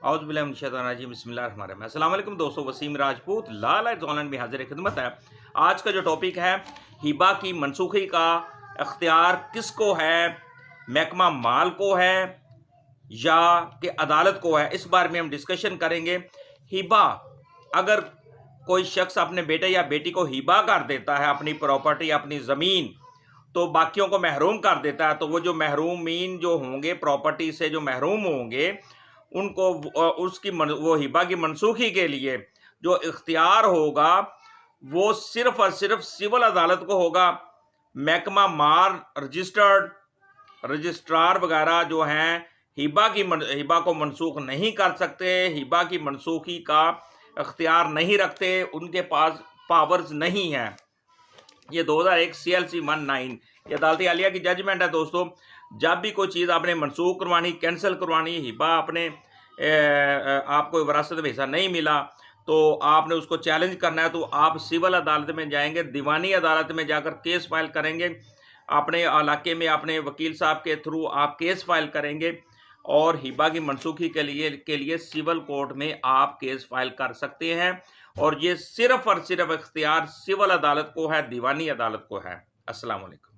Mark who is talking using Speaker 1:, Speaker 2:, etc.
Speaker 1: औज़ुबिल्लाहि बिस्मिल्लाहिर्रहमानिर्रहीम। अस्सलाम वालेकुम दोस्तों, वसीम राजपूत ला लाइट्स ऑनलाइन में हाजिर खिदमत है। आज का जो टॉपिक है, हिबा की मनसूखी का अख्तियार किसको है, महकमा माल को है या कि अदालत को है, इस बारे में हम डिस्कशन करेंगे। हिबा, अगर कोई शख्स अपने बेटे या बेटी को हिबा कर देता है अपनी प्रॉपर्टी, अपनी ज़मीन, तो बाकियों को महरूम कर देता है, तो वो जो महरूमीन जो होंगे, प्रॉपर्टी से जो महरूम होंगे, उनको वो हिबा की मनसूखी के लिए जो इख्तियार होगा वो सिर्फ और सिर्फ सिविल अदालत को होगा। महकमा माल रजिस्ट्रार वगैरह जो हैं हिबा को मनसूख नहीं कर सकते, हिबा की मनसूखी का इख्तियार नहीं रखते, उनके पास पावर्स नहीं हैं। ये 2001 CLC 19 ये अदालती आलिया की जजमेंट है दोस्तों। जब भी कोई चीज़ आपने मनसूख करवानी, कैंसिल करवानी, हिबा आपने आपको विरासत में हिस्सा नहीं मिला तो आपने उसको चैलेंज करना है, तो आप सिविल अदालत में जाएंगे, दीवानी अदालत में जाकर केस फाइल करेंगे। अपने इलाके में अपने वकील साहब के थ्रू आप केस फाइल करेंगे और हिबा की मनसूखी के लिए सिविल कोर्ट में आप केस फाइल कर सकते हैं। और ये सिर्फ और सिर्फ इख्तियार सिविल अदालत को है, दीवानी अदालत को है। अस्सलाम वालेकुम।